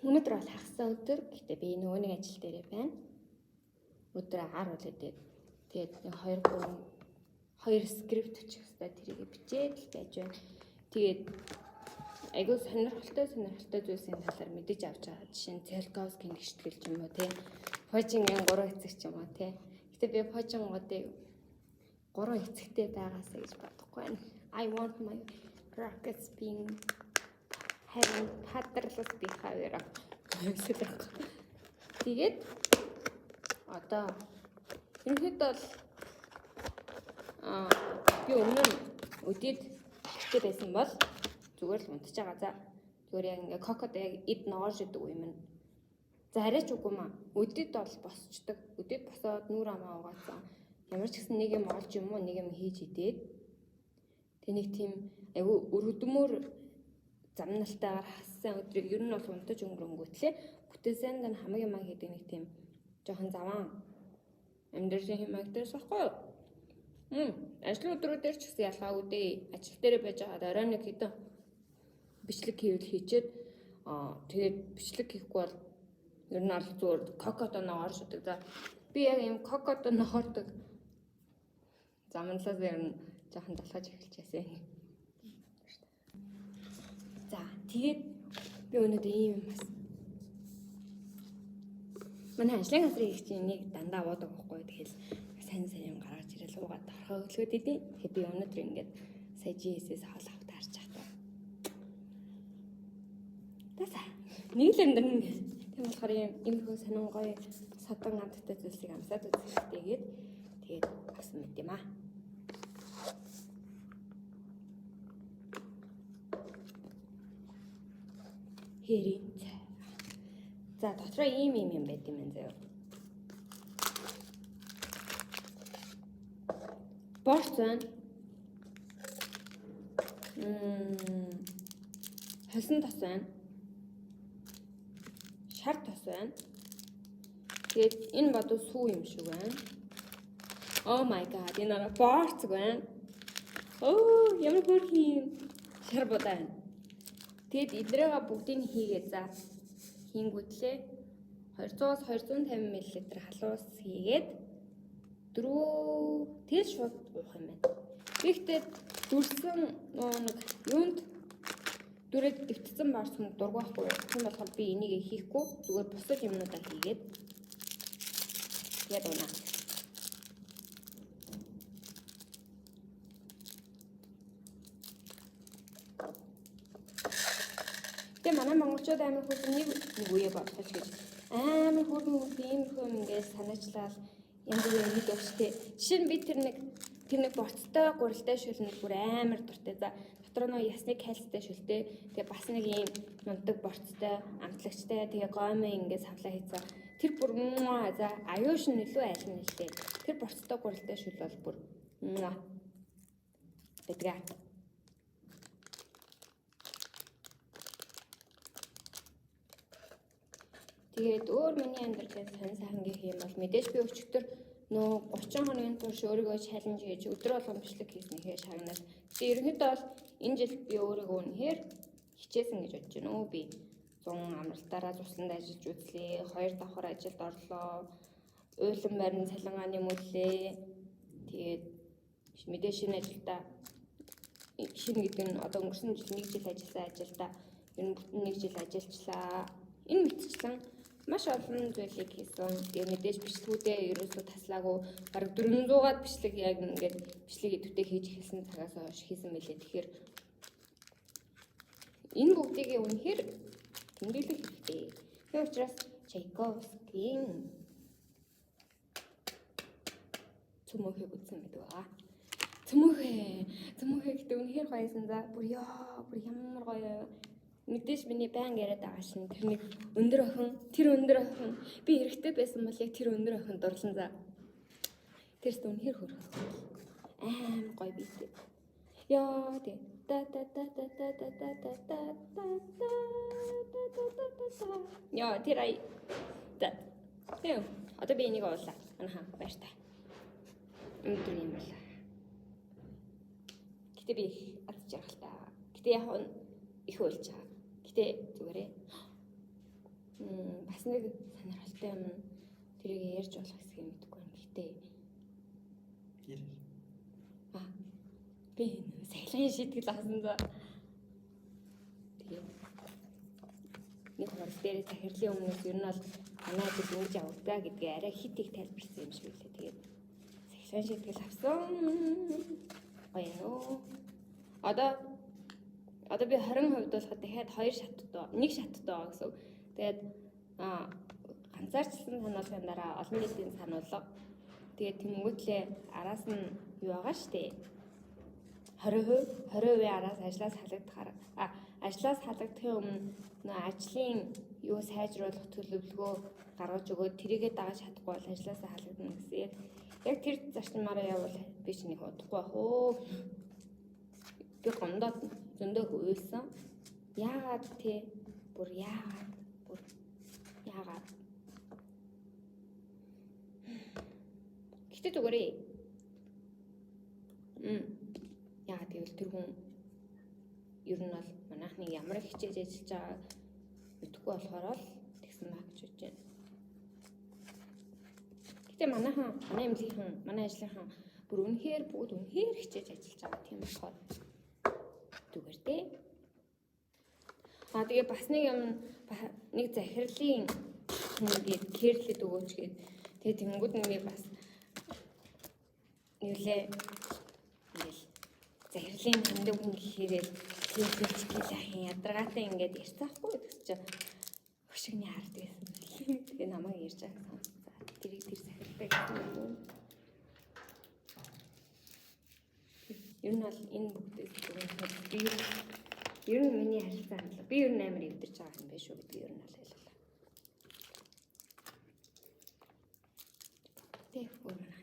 Өнөөдөр бол хагасаа өдөр. Гэхдээ би нөгөө нэг ажил дээрээ байна. Өдөр агаар үлээдээд тэгээд 2 скрипт очих хэвээр тэрийг бичээд л байж байна. Тэгээд айгуу сонирхолтой зүйлсийн талаар мэдэж авч байгаа. Жишээ нь Циолковскийн гიშтгэл ч юм уу тий. Фожингийн 3 эцэг ч юм уу тий. Гэтэ би фожингуудыг 3 эцэгтэй байгаасаа гэж бодохгүй байна. I want my rockets being having patternless behavior. Тэгээд одоо ерөнхийдөө бол би өмнө нь өдөрт ихтэй байсан бол зүгээр л унтж байгаа. За зүгээр яг ингээ кокод яг эд ногоож идэг юм нь. За арайч үгүй маа. Өдөрт бол босчдөг. Өдөрт босоод нүур амаа угаацсан. Ямар ч гэсэн нэг юм олж юм уу нэг юм хийж идээд тэг нэг тийм айгу өрөдмөр замналтайгаар хассан өдрийг ер нь бол унтаж өнгөрөнгөтлээ. Бүтээсэнд нь хамаг юм хийдэг нэг тийм жоохон заван амьдралын хэмээгдээс байхгүй юу? Ажлын өдрүүдээр ч гэсэн ялгаагүй дээ. Ажил дээр байж байгаа орой нэг хэдэн бичлэг хийвэл хийчээд тэгээд бичлэг хийхгүй бол ер нь аль зүгээр кокото ногоорч удаг. За би яг юм кокото ногоордог замналаас ер нь жоохон залхаж эхэлж байсан. За тэгээд би өнөөдөр ийм юм бас манай ажлын газрын их чинь нэг дандаа уудаг байхгүй. Тэгэл сайн юм гаргаж ирэл уугаад орхоо өглөөд идэв. Тэгэхээр би өнөөдөр ингээд сая GS-с хоол авах таарч байгаа. Тасаа нэг л амьдрын тийм болохоор юм хөө сонин гоё садан амттай зүйлсийг амсаад үзэхтэйгээд тэгээд авсан мэт юм аа. Хэрэг. За дотроо ийм юм байт юм заяа. Борц байна. Хосон тос байна. Шар тос байна. Тэгээд энэ бодвол сүү юм шиг байна. Oh my god, энэ борц байна. Ямар хөрхийн шар бодаа байна. Тэгэд эдрээга бүгдийг хийгээд за хийнгүүтлээ 200-аас 250 мл халуус хийгээд тэгэл шууд уух юм байна. Гэхдээ дүрсэн нэг юунд дүрээд дэвтцэн барсан дургахгүй. Тийм болохоор би энийг хийхгүй зүгээр бусад юмнуудаа хийгээд тэгээд унаа. Тэгээ манай монголчууд амар хөргөн нэг үе бодож гэж амар хөргөн ийм хөө ингээд санаачлал янз бүрийн нэг өгчтэй. Жишээ нь би тэр нэг борцтой гурилтай шүлэнд бүр амар дуртай. За дотор нь ясны кальцтай шүлтэй. Тэгээ бас нэг ийм нундаг борцтой, амтлагчтай. Тэгээ гомоо ингээд савлаа хийцээ. Тэр бүр за аюуш нь илүү айл нь л дээ. Тэр борцтой гурилтай шүл бол бүр гэдгээ. Тэгээд өөр миний амьдралын сонь сайхан гэх юм бол мэдээж би өчигдөр нөө 30 хоногийн турш өөрийгөө чаленж хийж өдөр болгон бичлэг хийснийхээ шагнал. Тэгээд ерөнхийдөө бол энэ жил би өөрийгөө үнэхээр хичээсэн гэж бодож байна. Би 100 амралтаараа цусланд ажиллаж үзлээ. 2 давхар ажилд орлоо. Уйлан барин цалингааны мөллөө. Тэгээд мэдээж шинэ ажилдаа шинэ гэдэг нь одоо өнгөрсөн жил 1 жил ажилласан ажилдаа ер нь бүтэн 1 жил ажиллажлаа. Энэ мэтчлэн маш олон зүйлийг хийсэн. Тэгээ мэдээж бичлэгүүдээ ерөөсөө таслаагүй. Бараг 400-аад бичлэг яг ингээд бичлэг идэвхтэй хийж эхэлсэн цагаас хойш хийсэн мэлээ. Тэгэхээр энэ бүгдийг үнэхээр тэмдэглэх хэрэгтэй. Тийм учраас Чайковскийн цөмөөхийг үзсэн гэдэг байгаа. Цөмөөхөө гэдэг үнэхээр гоёсэн. За бүр ямар гоё. Мэдээж миний баян яриад байгаа шин тэр нэг өндөр охин би эрэхтэй байсан бол яг тэр өндөр охин дурлан за тэрс үнэхэр хөрөх гоё бийтэй яа тэ яа тэр ай одоо би энийг уулаа анаа баяртай өндөр юм байна. Гэтэ би адж жаргалтай. Гэтэ яг их уйлж байгаа. Гэтэ зүгээрээ Бас нэг сонирхолтой юм. Тэрийг ярьж болох хэсгийг мэдэхгүй юм. Гэтэ би сахилгын шийтгэл авсан за. Тэгээд нэг хурц дээр захирлын өмнөөс ер нь бол манай ажил ингэж явагдаа гэдгээ арай хит их тайлбарсан юм шиг үлээ. Тэгээд сахилгын шийтгэл авсан. Баяно. Одоо би 20% болоход дахиад 2 шаттай, 1 шаттай байгаа гэсэн. Тэгээд ганцаарчлсан сануулгын дараа олон нийтийн сануулга. Тэгээд тэнгуүтлээ араас нь юу байгаа штэ. 20% араас ажлаас халагдахаар ажлаас халагдахын өмнө нөө ажлын юу сайжруулах төлөвлөгөө гаргаж өгөөд тэрийгээ дагаж чадахгүй бол ажлаасаа халагдана гэсэн. Яг тэр зарчмаараа явбал би ч нэг удахгүй бах уу. Би гондоод зөндөө хөвөлсөн. Яагаад те? Бүр яагаад? Гэтэ зүгээрээ. Яагаад гэвэл тэр хүн ер нь бол манайхныг ямар их хичээж ажиллаж байгааг мэдэхгүй болохоор л тэгсэн маа гэж бодож байна. Гэтэ манай эмнэлгийнхэн, манай ажлынхан бүр бүгд үнэхээр хичээж ажиллаж байгаа тийм болохоор зүгээр дээ. Тэгээ бас нэг захирлын ингээд кэрлэд өгөөч гээд тэгээ тэнгууд нэг бас нэлээ ингээл захирлын тэмдэг хүн гэхээрээ кэрлэж гэлээ ядаргаатай ингээд ярьцаахгүй гэж чи хөшигний хард байсан. Тэгээ намайг ярьж байгаа. Тэр захиралтай гэсэн юм. Ер нь бол энэ бүгдээс би ер нь миний харилцаа хандлага. Би ер нь амар өвдөрч байгаа юм биш үү гэдгийг ер нь бол ойлголаа. Тэг өөр